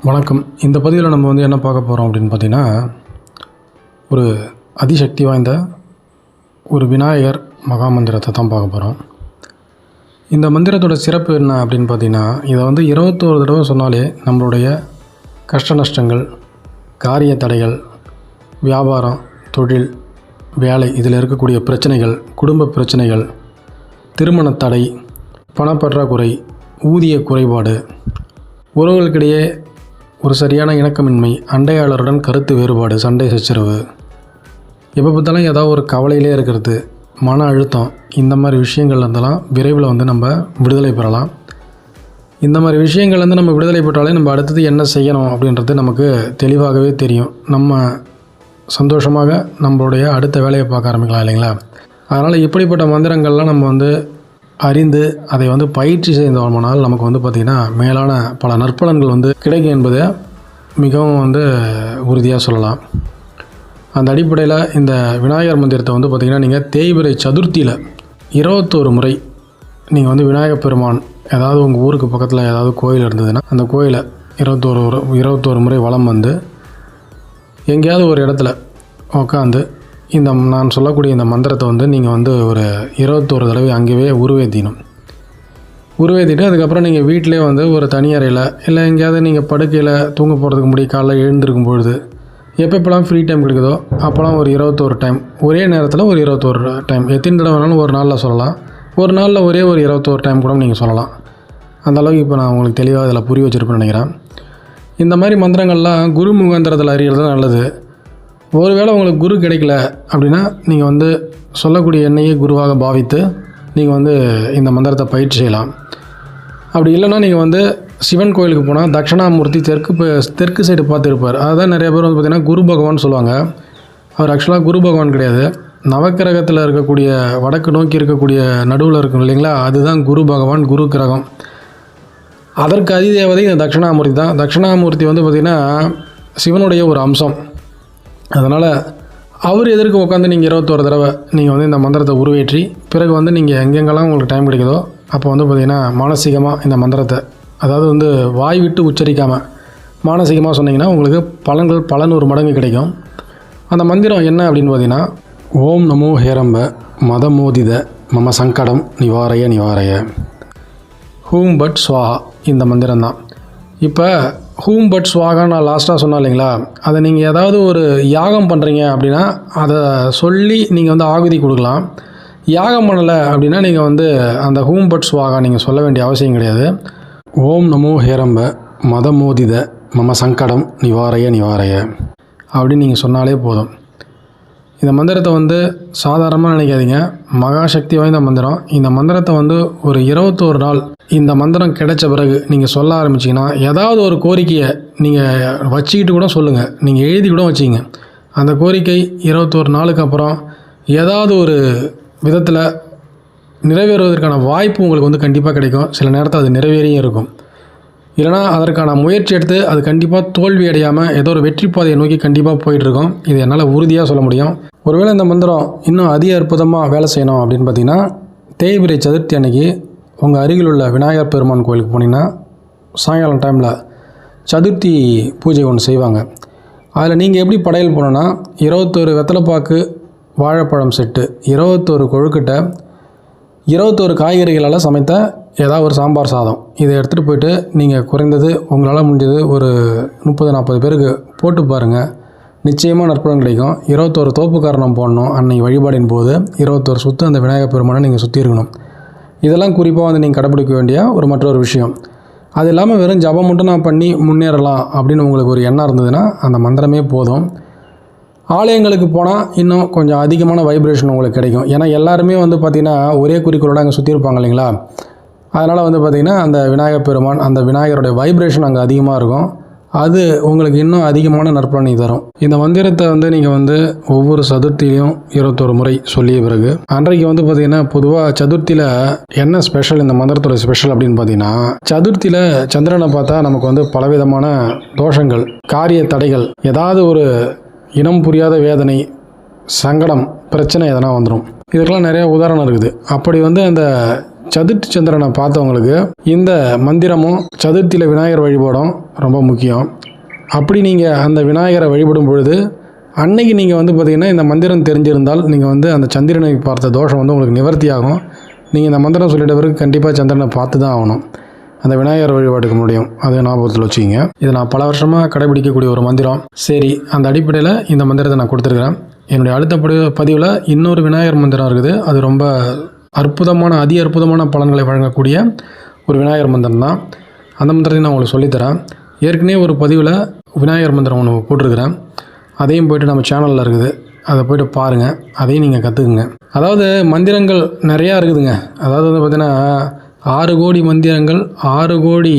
வணக்கம். இந்த பதிவில் நம்ம என்ன பார்க்க போகிறோம் அப்படின்னு பார்த்தீங்கன்னா, ஒரு அதிசக்தி வாய்ந்த ஒரு விநாயகர் மகா மந்திரத்தை தான் பார்க்க போகிறோம். இந்த மந்திரத்தோட சிறப்பு என்ன அப்படின்னு பார்த்தீங்கன்னா, இதை 21 தடவை சொன்னாலே நம்மளுடைய கஷ்ட நஷ்டங்கள், காரிய தடைகள், வியாபாரம், தொழில், வேலை, இதில் இருக்கக்கூடிய பிரச்சனைகள், குடும்ப பிரச்சனைகள், திருமண தடை, பணப்பற்றாக்குறை, ஊதிய குறைபாடு, உறவுகளுக்கிடையே ஒரு சரியான இணக்கமின்மை, அண்டையாளருடன் கருத்து வேறுபாடு, சண்டை சச்சரவு, எப்போ பார்த்தாலும் ஏதாவது ஒரு கவலையிலே இருக்கிறது, மன அழுத்தம், இந்த மாதிரி விஷயங்கள்லேருந்தெல்லாம் விரைவில் நம்ம விடுதலை பெறலாம். இந்த மாதிரி விஷயங்கள்லேருந்து நம்ம விடுதலை பெற்றாலே நம்ம அடுத்தது என்ன செய்யணும் அப்படின்றது நமக்கு தெளிவாகவே தெரியும். நம்ம சந்தோஷமாக நம்மளுடைய அடுத்த வேலையை பார்க்க ஆரம்பிக்கலாம் இல்லைங்களா? அதனால் இப்படிப்பட்ட மந்திரங்கள்லாம் நம்ம அறிந்து அதை பயிற்சி செய்தோம்னால் நமக்கு பார்த்திங்கன்னா மேலான பல நற்பலன்கள் கிடைக்கும் என்பதை மிகவும் உறுதியாக சொல்லலாம். அந்த அடிப்படையில் இந்த விநாயகர் மந்திரத்தை பார்த்திங்கன்னா நீங்கள் தேய்பிறை சதுர்த்தியில் 21 முறை நீங்கள் விநாயகர் பெருமான் ஏதாவது உங்கள் ஊருக்கு பக்கத்தில் ஏதாவது கோயில் இருந்ததுன்னா அந்த கோயிலை 21 முறை வலம் எங்கேயாவது ஒரு இடத்துல உட்காந்து நான் சொல்லக்கூடிய இந்த மந்திரத்தை நீங்கள் ஒரு 21 தடவை அங்கேயே உருவேற்றிட்டு அதுக்கப்புறம் நீங்கள் வீட்டிலே ஒரு தனி அறையில் இல்லை எங்கேயாவது நீங்கள் படுக்கையில் தூங்க போகிறதுக்கு முன்னாடி காலைல எழுந்திருக்கும் பொழுது எப்போலாம் ஃப்ரீ டைம் கிடைக்குதோ அப்போலாம் ஒரு 21 டைம், ஒரே நேரத்தில் ஒரு 21 டைம், எத்தனை தடவை வேணாலும் ஒரு நாளில் சொல்லலாம். ஒரு நாளில் ஒரே ஒரு 21 டைம் கூட நீங்கள் சொல்லலாம். அந்தளவுக்கு இப்போ நான் உங்களுக்கு தெளிவாக இதில் புரிய வச்சுருப்பேன்னு நினைக்கிறேன். இந்த மாதிரி மந்திரங்கள்லாம் குரு முகாந்திரத்தில் அறிகிறது நல்லது. ஒருவேளை உங்களுக்கு குரு கிடைக்கல அப்படின்னா நீங்கள் சொல்லக்கூடிய எண்ணெயை குருவாக பாவித்து நீங்கள் இந்த மந்திரத்தை பயிற்சி செய்யலாம். அப்படி இல்லைன்னா நீங்கள் சிவன் கோயிலுக்கு போனால் தட்சிணாமூர்த்தி தெற்கு சைடு பார்த்துருப்பார். அதுதான் நிறைய பேர் பார்த்திங்கன்னா குரு பகவான் சொல்லுவாங்க. அவர் ஆக்சுவலாக குரு பகவான் கிடையாது. நவக்கிரகத்தில் இருக்கக்கூடிய வடக்கு நோக்கி இருக்கக்கூடிய நடுவில் இருக்கும் இல்லைங்களா, அதுதான் குரு பகவான், குரு கிரகம். அதற்கு அதிதேவதை இந்த தட்சிணாமூர்த்தி தான். தட்சிணாமூர்த்தி பார்த்திங்கன்னா சிவனுடைய ஒரு அம்சம். அதனால் அவர் எதற்கு உட்காந்து நீங்கள் 21 தடவை நீங்கள் இந்த மந்திரத்தை உருவேற்றி பிறகு நீங்கள் எங்கெங்கெல்லாம் உங்களுக்கு டைம் கிடைக்குதோ அப்போ பார்த்திங்கன்னா மானசீகமாக இந்த மந்திரத்தை, அதாவது வாய் விட்டு உச்சரிக்காமல் மானசீகமாக சொன்னீங்கன்னா உங்களுக்கு பல 100 மடங்கு கிடைக்கும். அந்த மந்திரம் என்ன அப்படின்னு பார்த்தீங்கன்னா, ஓம் நமோ ஹேரம்ப மதமோதித மம சங்கடம் நிவாரய ஹூம் பட் ஸ்வாஹா இந்த மந்திரம் தான். இப்போ ஹூம் பட் ஸ்வாகா நான் லாஸ்ட்டாக சொன்னேன் இல்லைங்களா, அதை நீங்கள் ஏதாவது ஒரு யாகம் பண்ணுறீங்க அப்படின்னா அதை சொல்லி நீங்கள் ஆகுதி கொடுக்கலாம். யாகம் பண்ணலை அப்படின்னா நீங்கள் அந்த ஹூம் பட் ஸ்வாகா நீங்கள் சொல்ல வேண்டிய அவசியம் கிடையாது. ஓம் நமோ ஹேரம்ப மதமோதித மம சங்கடம் நிவாரய அப்படின்னு நீங்கள் சொன்னாலே போதும். இந்த மந்திரத்தை சாதாரணமாக நினைக்காதீங்க, மகாசக்தி வாய்ந்த மந்திரம். இந்த மந்திரத்தை ஒரு 21 நாள் இந்த மந்திரம் கிடைச்ச பிறகு நீங்கள் சொல்ல ஆரம்பிச்சிங்கன்னா ஏதாவது ஒரு கோரிக்கையை நீங்கள் வச்சுக்கிட்டு கூட சொல்லுங்கள், நீங்கள் எழுதி கூட வச்சிங்க. அந்த கோரிக்கை 21 நாளுக்கு அப்புறம் ஏதாவது ஒரு விதத்தில் நிறைவேறுவதற்கான வாய்ப்பு உங்களுக்கு கண்டிப்பாக கிடைக்கும். சில நேரத்தில் அது நிறைவேறியும் இருக்கும். இல்லைனா அதற்கான முயற்சி எடுத்து அது கண்டிப்பாக தோல்வி அடையாமல் ஏதோ ஒரு வெற்றி பாதையை நோக்கி கண்டிப்பாக போயிட்டுருக்கோம். இது என்னால் உறுதியாக சொல்ல முடியும். ஒருவேளை இந்த மந்திரம் இன்னும் அதிக அற்புதமாக வேலை செய்யணும் அப்படின்னு பார்த்தீங்கன்னா, தேய்பிறை சதுர்த்தி அன்னைக்கு உங்கள் அருகில் உள்ள விநாயகர் பெருமான் கோயிலுக்கு போனீங்கன்னா சாயங்காலம் டைமில் சதுர்த்தி பூஜை ஒன்று செய்வாங்க. அதில் நீங்கள் எப்படி படையல் போனோன்னா 21 வெத்தலைப்பாக்கு, வாழைப்பழம் செட்டு, 21 கொழுக்கட்டை, 21 காய்கறிகளால் சமைத்த ஏதாவது ஒரு சாம்பார் சாதம், இதை எடுத்துகிட்டு போயிட்டு நீங்கள் குறைந்தது உங்களால் முடிஞ்சது ஒரு 30-40 பேருக்கு போட்டு பாருங்கள். நிச்சயமாக நற்பலன் கிடைக்கும். 21 தோப்புக்காரணம் போடணும். அன்னைக்கு வழிபாடின் போது 21 சுற்று அந்த விநாயகர் பெருமானை நீங்கள் சுற்றி இருக்கணும். இதெல்லாம் குறிப்பாக நீங்கள் கடைப்பிடிக்க வேண்டிய மற்றொரு விஷயம். அது இல்லாமல் வெறும் ஜபம் மட்டும் நான் பண்ணி முன்னேறலாம் அப்படின்னு உங்களுக்கு ஒரு எண்ணம் இருந்ததுன்னா அந்த மந்திரமே போதும். ஆலயங்களுக்கு போனால் இன்னும் கொஞ்சம் அதிகமான வைப்ரேஷன் உங்களுக்கு கிடைக்கும். ஏன்னா எல்லாருமே பார்த்திங்கன்னா ஒரே குறிக்கோளோடு அங்கே சுற்றி இருப்பாங்க இல்லைங்களா. அதனால் பார்த்திங்கன்னா அந்த விநாயகர் பெருமான், அந்த விநாயகருடைய வைப்ரேஷன் அங்கே அதிகமாக இருக்கும். அது உங்களுக்கு இன்னும் அதிகமான நற்பலனை தரும். இந்த மந்திரத்தை நீங்கள் ஒவ்வொரு சதுர்த்திலையும் 21 முறை சொல்லிய பிறகு அன்றைக்கு பார்த்திங்கன்னா பொதுவாக சதுர்த்தியில் என்ன ஸ்பெஷல், இந்த மந்திரத்தோட ஸ்பெஷல் அப்படின்னு பார்த்தீங்கன்னா, சதுர்த்தியில் சந்திரனை பார்த்தா நமக்கு பலவிதமான தோஷங்கள், காரிய தடைகள், ஏதாவது ஒரு இனம் புரியாத வேதனை, சங்கடம், பிரச்சனை எதனா வந்துடும். இதுக்கெல்லாம் நிறைய உதாரணம் இருக்குது. அப்படி அந்த சதுர்த்தி சந்திரனை பார்த்தவங்களுக்கு இந்த மந்திரமும் சதுர்த்தியில் விநாயகர் வழிபாடும் ரொம்ப முக்கியம். அப்படி நீங்கள் அந்த விநாயகரை வழிபடும் பொழுது அன்னைக்கு நீங்கள் வந்து பார்த்திங்கன்னா இந்த மந்திரம் தெரிஞ்சிருந்தால் நீங்கள் வந்து அந்த சந்திரனை பார்த்த தோஷம் வந்து உங்களுக்கு நிவர்த்தி ஆகும். நீங்கள் இந்த மந்திரம் சொல்லிட்ட பிறகு கண்டிப்பாக சந்திரனை பார்த்து தான் ஆகணும் அந்த விநாயகர் வழிபாடுக்கு முடியும். அதை ஞாபகத்தில் வச்சுக்கிங்க. இது நான் பல வருஷமாக கடைபிடிக்கக்கூடிய ஒரு மந்திரம். சரி, அந்த அடிப்படையில் இந்த மந்திரத்தை நான் கொடுத்துருக்குறேன். என்னுடைய அடுத்த பதிவில் இன்னொரு விநாயகர் மந்திரம் இருக்குது. அது ரொம்ப அற்புதமான அற்புதமான பலன்களை வழங்கக்கூடிய ஒரு விநாயகர் மந்திரம் தான். அந்த மந்திரத்தை நான் உங்களுக்கு சொல்லித்தரேன். ஏற்கனவே ஒரு பதிவில் விநாயகர் மந்திரம் ஒன்று போட்டிருக்கிறேன். அதையும் போய்ட்டு நம்ம சேனலில் இருக்குது, அதை போய்ட்டு பாருங்கள். அதையும் நீங்கள் கற்றுக்குங்க. அதாவது மந்திரங்கள் நிறையா இருக்குதுங்க. அதாவது வந்து பார்த்திங்கன்னா 6 கோடி மந்திரங்கள், 6 கோடி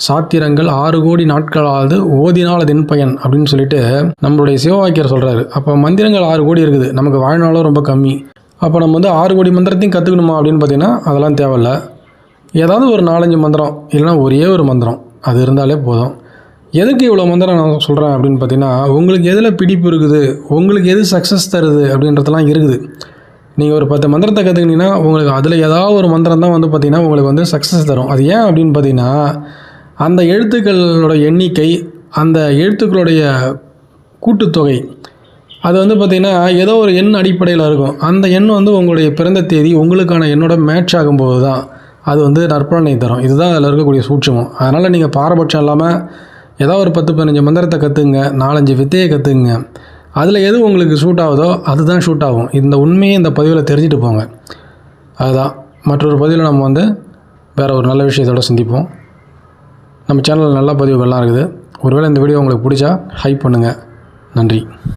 சாத்திரங்கள், 6 கோடி நாட்களாவது ஓதினால் அது பயன் அப்படின்னு சொல்லிட்டு நம்மளுடைய சிவவாக்கியர் சொல்கிறாரு. அப்போ மந்திரங்கள் 6 கோடி இருக்குது. நமக்கு வாழ்நாளும் ரொம்ப கம்மி. அப்போ நம்ம வந்து 6 கோடி மந்திரத்தையும் கற்றுக்கணுமா அப்படின்னு பார்த்திங்கன்னா அதெல்லாம் தேவையில்ல. ஏதாவது ஒரு 4-5 மந்திரம் இல்லைனா ஒரே ஒரு மந்திரம் அது இருந்தாலே போதும். எதுக்கு இவ்வளோ மந்திரம் நான் சொல்கிறேன் அப்படின்னு பார்த்தீங்கன்னா, உங்களுக்கு எதில் பிடிப்பு இருக்குது, உங்களுக்கு எது சக்ஸஸ் தருது அப்படின்றதெல்லாம் இருக்குது. நீங்கள் ஒரு 10 மந்திரத்தை கற்றுக்கிட்டிங்கன்னா உங்களுக்கு அதில் ஏதாவது ஒரு மந்திரம் தான் வந்து பார்த்திங்கன்னா உங்களுக்கு வந்து சக்ஸஸ் தரும். அது ஏன் அப்படின்னு பார்த்தீங்கன்னா, அந்த எழுத்துக்களோட எண்ணிக்கை, அந்த எழுத்துக்களுடைய கூட்டுத்தொகை அது வந்து பார்த்திங்கன்னா ஏதோ ஒரு எண் அடிப்படையில் இருக்கும். அந்த எண் வந்து உங்களுடைய பிறந்த தேதி உங்களுக்கான எண்ணோட மேட்ச் ஆகும்போது தான் அது வந்து நற்பலனை தரும். இதுதான் அதில் இருக்கக்கூடிய சூட்சமம். அதனால் நீங்கள் பாரபட்சம் இல்லாமல் ஏதாவது ஒரு 10-15 மந்திரத்தை கற்றுங்க, 4-5 வித்தையை கற்றுக்குங்க. அதில் எது உங்களுக்கு ஷூட் ஆகுதோ அதுதான் ஷூட் ஆகும். இந்த உண்மையை இந்த பதிவில் தெரிஞ்சுட்டு போங்க. அதுதான். மற்றொரு பதிவில் நம்ம வந்து வேறு ஒரு நல்ல விஷயத்தோடு சந்திப்போம். நம்ம சேனலில் நல்ல பதிவுகள்லாம் இருக்குது. ஒருவேளை இந்த வீடியோ உங்களுக்கு பிடிச்சா ஹைப் பண்ணுங்கள். நன்றி.